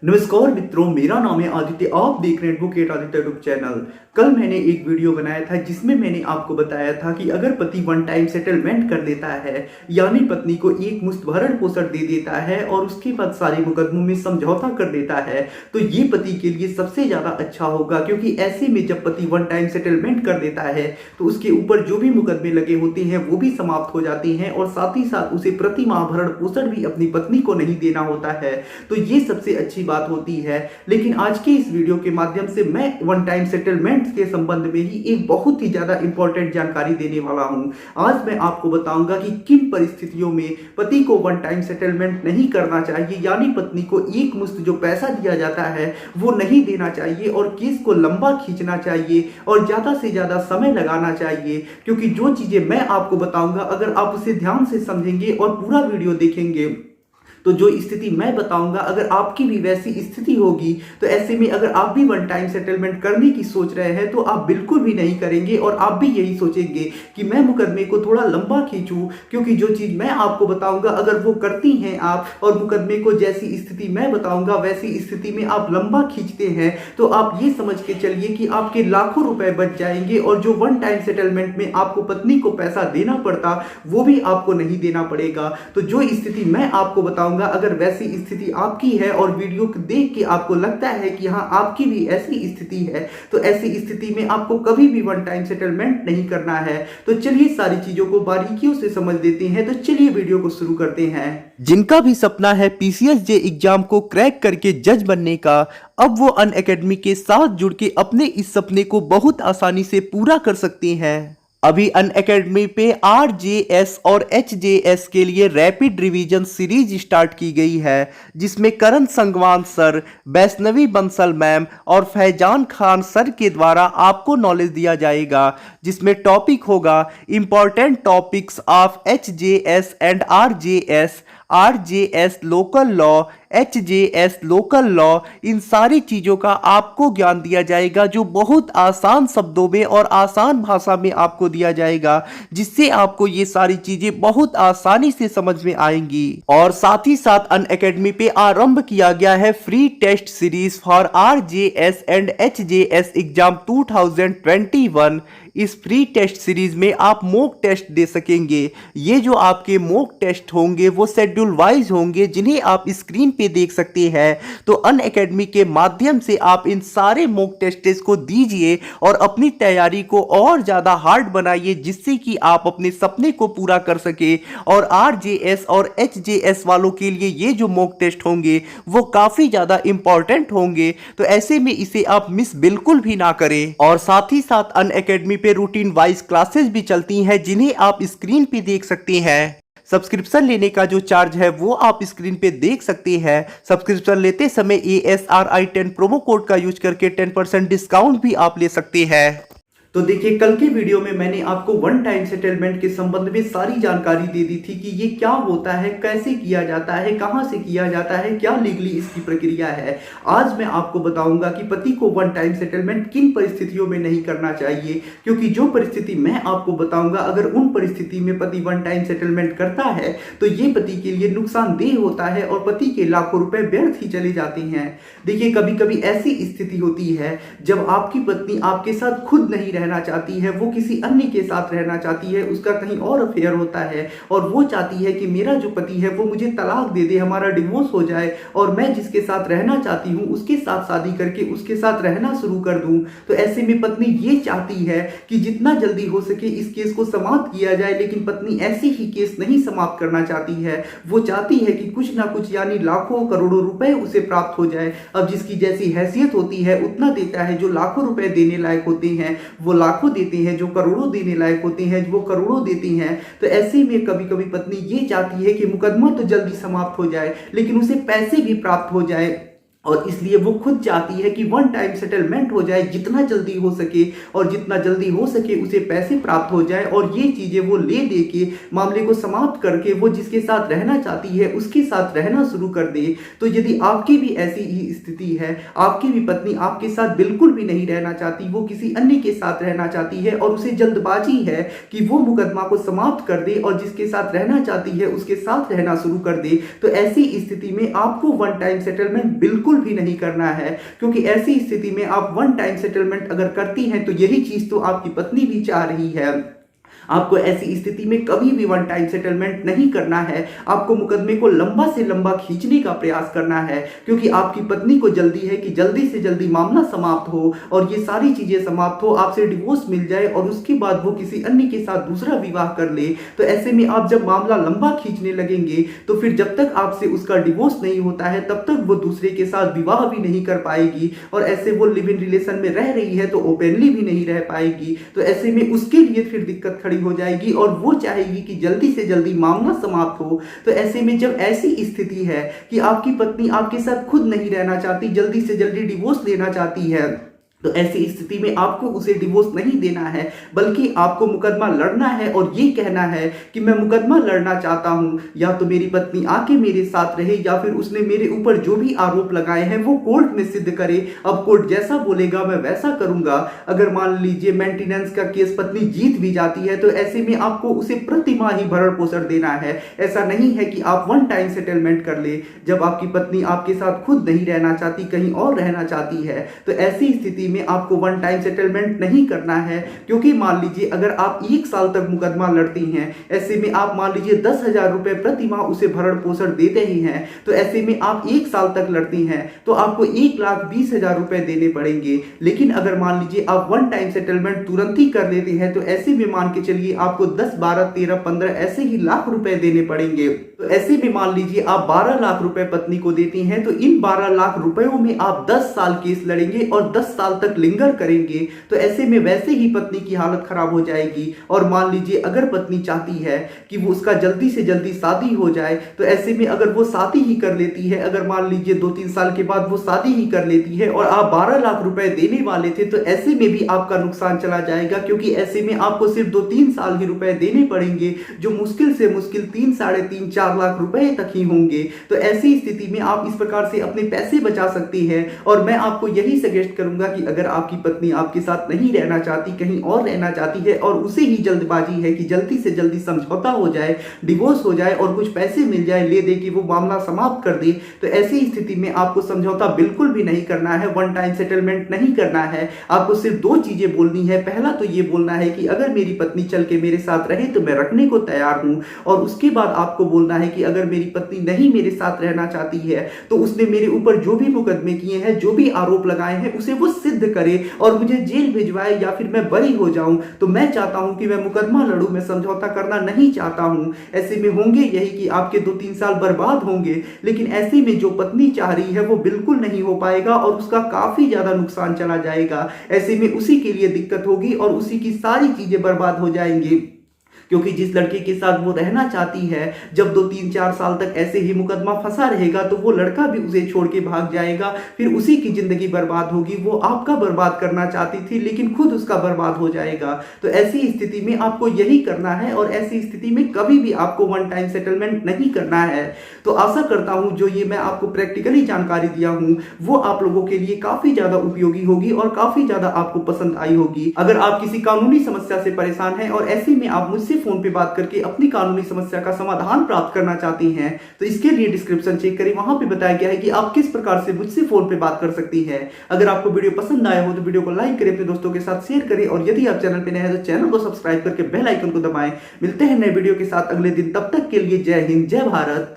नमस्कार मित्रों, मेरा नाम है आदित्य। आप देख रहे हैं एडवोकेट आदित्य यूट्यूब चैनल। कल मैंने एक वीडियो बनाया था जिसमें मैंने आपको बताया था कि अगर पति वन टाइम सेटलमेंट कर देता है, यानी पत्नी को एक मुश्त भरण पोषण दे देता है और उसके बाद सारे मुकदमों में समझौता कर देता है, तो ये पति के लिए सबसे ज़्यादा अच्छा होगा। क्योंकि ऐसे में जब पति वन टाइम सेटलमेंट कर देता है तो उसके ऊपर जो भी मुकदमे लगे होते हैं वो भी समाप्त हो जाते हैं और साथ ही साथ उसे प्रति माह भरण पोषण भी अपनी पत्नी को नहीं देना होता है। तो ये सबसे अच्छी बात होती है। लेकिन आज के इस वीडियो के माध्यम से मैं वन टाइम सेटलमेंट के संबंध में ही एक बहुत ही ज्यादा इंपॉर्टेंट जानकारी देने वाला हूं। आज मैं आपको बताऊंगा कि किन परिस्थितियों में पति को वन टाइम सेटलमेंट नहीं करना चाहिए, यानी पत्नी को एक मुश्त जो पैसा दिया जाता है वो नहीं देना चाहिए और केस को लंबा खींचना चाहिए और ज्यादा से ज्यादा समय लगाना चाहिए। क्योंकि जो चीजें मैं आपको बताऊंगा, अगर आप उसे ध्यान से समझेंगे और पूरा वीडियो देखेंगे तो जो स्थिति मैं बताऊंगा, अगर आपकी भी वैसी स्थिति होगी तो ऐसे में अगर आप भी वन टाइम सेटलमेंट करने की सोच रहे हैं तो आप बिल्कुल भी नहीं करेंगे और आप भी यही सोचेंगे कि मैं मुकदमे को थोड़ा लंबा खींचूं। क्योंकि जो चीज मैं आपको बताऊंगा अगर वो करती हैं आप और मुकदमे को जैसी स्थिति मैं बताऊंगा वैसी स्थिति में आप लंबा खींचते हैं, तो आप ये समझ के चलिए कि आपके लाखों रुपए बच जाएंगे और जो वन टाइम सेटलमेंट में आपको पत्नी को पैसा देना पड़ता वो भी आपको नहीं देना पड़ेगा। तो जो स्थिति मैं आपको बताऊंगा, अगर वैसी स्थिति आपकी है और वीडियो को देख के आपको लगता है कि हाँ आपकी भी ऐसी स्थिति है, तो ऐसी स्थिति में आपको कभी भी वन टाइम सेटलमेंट नहीं करना है। तो चलिए सारी चीजों को बारीकियों से समझ लेते हैं। तो चलिए वीडियो को शुरू करते हैं। जिनका भी सपना है पीसीएसजे एग्जाम को क्रैक करके जज बनने का, अब वो अनअकैडमी के साथ जुड़ के अपने इस सपने को बहुत आसानी से पूरा कर सकते हैं। अभी अनअकैडमी पे आरजेएस और एचजेएस के लिए रैपिड रिवीजन सीरीज स्टार्ट की गई है, जिसमें करण संगवान सर, वैष्णवी बंसल मैम और फैजान खान सर के द्वारा आपको नॉलेज दिया जाएगा। जिसमें टॉपिक होगा important topics of HJS and RJS, RJS local law, HJS local law. इन सारी चीज़ों का आपको ज्ञान दिया जाएगा जो बहुत आसान शब्दों में और आसान भाषा में आपको दिया जाएगा, जिससे आपको ये सारी चीज़ें बहुत आसानी से समझ में आएंगी। और साथ ही साथ अनअकैडमी पे आरंभ किया गया है free test series for RJS and HJS exam 2021। इस फ्री टेस्ट सीरीज में आप मॉक टेस्ट दे सकेंगे। ये जो आपके मॉक टेस्ट होंगे वो शेड्यूल वाइज होंगे, जिन्हें आप स्क्रीन पे देख सकते हैं। तो अनअकैडमी के माध्यम से आप इन सारे मॉक टेस्ट को दीजिए और अपनी तैयारी को और ज़्यादा हार्ड बनाइए, जिससे कि आप अपने सपने को पूरा कर सके। और आरजेएस और एचजेएस वालों के लिए ये जो मॉक टेस्ट होंगे वो काफ़ी ज़्यादा इंपॉर्टेंट होंगे, तो ऐसे में इसे आप मिस बिल्कुल भी ना करें। और साथ ही साथ अनअकैडमी पे रूटीन वाइज क्लासेस भी चलती हैं, जिन्हें आप स्क्रीन पे देख सकते हैं। सब्सक्रिप्शन लेने का जो चार्ज है वो आप स्क्रीन पे देख सकते हैं। सब्सक्रिप्शन लेते समय ASRI10 प्रोमो कोड का यूज करके 10% डिस्काउंट भी आप ले सकते हैं। तो देखिए, कल के वीडियो में मैंने आपको वन टाइम सेटलमेंट के संबंध में सारी जानकारी दे दी थी कि ये क्या होता है, कैसे किया जाता है, कहां से किया जाता है, क्या लीगली इसकी प्रक्रिया है। आज मैं आपको बताऊंगा कि पति को वन टाइम सेटलमेंट किन परिस्थितियों में नहीं करना चाहिए। क्योंकि जो परिस्थिति मैं आपको बताऊंगा, अगर उन परिस्थिति में पति वन टाइम सेटलमेंट करता है तो ये पति के लिए नुकसानदेह होता है और पति के लाखों रुपए व्यर्थ ही चले जाते हैं। देखिए, कभी कभी ऐसी स्थिति होती है जब आपकी पत्नी आपके साथ खुद नहीं रहना चाहती है, वो किसी अन्य के साथ रहना चाहती है, उसका कहीं और अफेयर होता है और वो चाहती है कि मेरा जो पति है वो मुझे तलाक दे दे, हमारा डिवोर्स हो जाए और मैं जिसके साथ रहना चाहती हूँ उसके साथ शादी करके उसके साथ रहना शुरू कर दूं। तो ऐसे में पत्नी ये चाहती है कि जितना जल्दी हो सके इस केस को समाप्त किया जाए, लेकिन पत्नी ऐसी ही केस नहीं समाप्त करना चाहती है। वो चाहती है कि कुछ ना कुछ यानी लाखों करोड़ों रुपए उसे प्राप्त हो जाए। अब जिसकी जैसी हैसियत होती है उतना देता है, जो लाखों रुपए देने लायक होते हैं वो लाखों देते हैं, जो करोड़ों देने लायक होते हैं वो करोड़ों देती हैं। तो ऐसे में कभी कभी पत्नी ये चाहती है कि मुकदमा तो जल्दी समाप्त हो जाए लेकिन उसे पैसे भी प्राप्त हो जाए, और इसलिए वो खुद चाहती है कि वन टाइम सेटलमेंट हो जाए जितना जल्दी हो सके और जितना जल्दी हो सके उसे पैसे प्राप्त हो जाए और ये चीजें वो ले दे के मामले को समाप्त करके वो जिसके साथ रहना चाहती है उसके साथ रहना शुरू कर दे। तो यदि आपकी भी ऐसी ही स्थिति है, आपकी भी पत्नी आपके साथ बिल्कुल भी नहीं रहना चाहती, वो किसी अन्य के साथ रहना चाहती है और उसे जल्दबाजी है कि वो मुकदमा को समाप्त कर दे और जिसके साथ रहना चाहती है उसके साथ रहना शुरू कर दे, तो ऐसी स्थिति में आपको वन टाइम सेटलमेंट बिल्कुल बिल्कुल भी नहीं करना है, क्योंकि ऐसी स्थिति में आप वन टाइम सेटलमेंट अगर करती हैं तो यही चीज तो आपकी पत्नी भी चाह रही है। आपको ऐसी स्थिति में कभी भी वन टाइम सेटलमेंट नहीं करना है। आपको मुकदमे को लंबा से लंबा खींचने का प्रयास करना है, क्योंकि आपकी पत्नी को जल्दी है कि जल्दी से जल्दी मामला समाप्त हो और ये सारी चीजें समाप्त हो, आपसे डिवोर्स मिल जाए और उसके बाद वो किसी अन्य के साथ दूसरा विवाह कर ले। तो ऐसे में आप जब मामला लंबा खींचने लगेंगे तो फिर जब तक आपसे उसका डिवोर्स नहीं होता है तब तक वो दूसरे के साथ विवाह भी नहीं कर पाएगी, और ऐसे वो लिव इन रिलेशन में रह रही है तो ओपनली भी नहीं रह पाएगी। तो ऐसे में उसके लिए फिर दिक्कत खड़ी हो जाएगी और वो चाहेगी कि जल्दी से जल्दी मामला समाप्त हो। तो ऐसे में जब ऐसी स्थिति है कि आपकी पत्नी आपके साथ खुद नहीं रहना चाहती, जल्दी से जल्दी डिवोर्स लेना चाहती है, तो ऐसी स्थिति में आपको उसे डिवोर्स नहीं देना है, बल्कि आपको मुकदमा लड़ना है और ये कहना है कि मैं मुकदमा लड़ना चाहता हूं, या तो मेरी पत्नी आके मेरे साथ रहे या फिर उसने मेरे ऊपर जो भी आरोप लगाए हैं वो कोर्ट में सिद्ध करे। अब कोर्ट जैसा बोलेगा मैं वैसा करूंगा। अगर मान लीजिए मेंटेनेंस का केस पत्नी जीत भी जाती है तो ऐसे में आपको उसे प्रति माह ही भरण पोषण देना है। ऐसा नहीं है कि आप वन टाइम सेटलमेंट कर ले। जब आपकी पत्नी आपके साथ खुद नहीं रहना चाहती, कहीं और रहना चाहती है, तो ऐसी स्थिति में आपको वन टाइम सेटलमेंट नहीं करना है। क्योंकि मान लीजिए अगर आप 1 साल तक मुकदमा लड़ती हैं, ऐसे में आप मान लीजिए 10,000 रुपए प्रति माह उसे भरण पोषण देते ही हैं, तो ऐसे में आप 1 साल तक लड़ती हैं तो आपको 1,20,000 रुपए देने पड़ेंगे। लेकिन अगर मान लीजिए आप वन टाइम सेटलमेंट तुरंत ही कर लेते हैं तो ऐसे में मान के चलिए आपको 10, 12, 13, 15 ऐसे ही लाख रुपए देने पड़ेंगे। तो ऐसे में मान लीजिए आप 12 लाख रुपए पत्नी को देती हैं, तो इन 12 लाख रुपयों में आप 10 साल केस लड़ेंगे और 10 साल तक लिंगर करेंगे। तो ऐसे में वैसे ही पत्नी की हालत खराब हो जाएगी। और मान लीजिए अगर पत्नी चाहती है कि वो उसका जल्दी से जल्दी शादी हो जाए, तो ऐसे में अगर वो शादी ही कर लेती है, अगर मान लीजिए 2-3 साल के बाद वो शादी ही कर लेती है और आप 12 लाख रुपए देने वाले थे, तो ऐसे में भी आपका नुकसान चला जाएगा, क्योंकि ऐसे में आपको सिर्फ 2-3 साल ही रुपए देने पड़ेंगे, जो मुश्किल से मुश्किल 3, 3.5, 4 लाख रुपए तक ही होंगे। तो ऐसी स्थिति में आप इस प्रकार से अपने पैसे बचा सकती हैं। और मैं आपको यही सजेस्ट करूंगा कि अगर आपकी पत्नी आपके साथ नहीं रहना चाहती, कहीं और रहना चाहती है और उसे ही जल्दबाजी है कि जल्दी से जल्दी समझौता हो जाए, डिवोर्स हो जाए और कुछ पैसे मिल जाए ले दे कि वो मामला समाप्त कर दे, तो ऐसी स्थिति में आपको समझौता बिल्कुल भी नहीं करना है, वन टाइम सेटलमेंट नहीं करना है। आपको सिर्फ 2 चीजें बोलनी है। पहला तो ये बोलना है कि अगर मेरी पत्नी चल के मेरे साथ रहे तो मैं रखने को तैयार हूं, और उसके बाद आपको बोलना है कि अगर मेरी पत्नी नहीं मेरे साथ रहना चाहती है तो उसने मेरे ऊपर जो भी मुकदमे किए हैं, जो भी आरोप लगाए हैं, उसे वो सिद्ध करे और मुझे जेल भिजवाए या फिर मैं बरी हो जाऊं। तो मैं चाहता हूं कि मैं मुकदमा लड़ूं, मैं समझौता करना नहीं चाहता हूं। ऐसे में होंगे यही कि आपके 2-3 साल बर्बाद होंगे, लेकिन ऐसे में जो पत्नी चाह रही है वो बिल्कुल नहीं हो पाएगा और उसका काफी ज्यादा नुकसान चला जाएगा। ऐसे में उसी के लिए दिक्कत होगी और उसी की सारी चीजें बर्बाद हो जाएंगी, क्योंकि जिस लड़के के साथ वो रहना चाहती है, जब 2-3-4 साल तक ऐसे ही मुकदमा फंसा रहेगा तो वो लड़का भी उसे छोड़ के भाग जाएगा, फिर उसी की जिंदगी बर्बाद होगी। वो आपका बर्बाद करना चाहती थी लेकिन खुद उसका बर्बाद हो जाएगा। तो ऐसी स्थिति में आपको यही करना है और ऐसी स्थिति में कभी भी आपको वन टाइम सेटलमेंट नहीं करना है। तो आशा करता हूं जो ये मैं आपको प्रैक्टिकली जानकारी दिया हूं वो आप लोगों के लिए काफी ज्यादा उपयोगी होगी और काफी ज्यादा आपको पसंद आई होगी। अगर आप किसी कानूनी समस्या से परेशान हैं और ऐसे में आप मुझसे फोन पे बात करके अपनी कानूनी समस्या का समाधान प्राप्त करना चाहती हैं, तो इसके लिए डिस्क्रिप्शन चेक करें, वहां पे बताया गया है कि आप किस प्रकार से मुझसे फोन पे बात कर सकती हैं। अगर आपको वीडियो पसंद आया हो तो वीडियो को लाइक करें, अपने दोस्तों के साथ शेयर करें और यदि आप चैनल पे नए हैं तो चैनल को सब्सक्राइब करके बेल आइकन को दबाएं। मिलते हैं नए वीडियो के साथ अगले दिन, तब तक के लिए जय हिंद, जय भारत।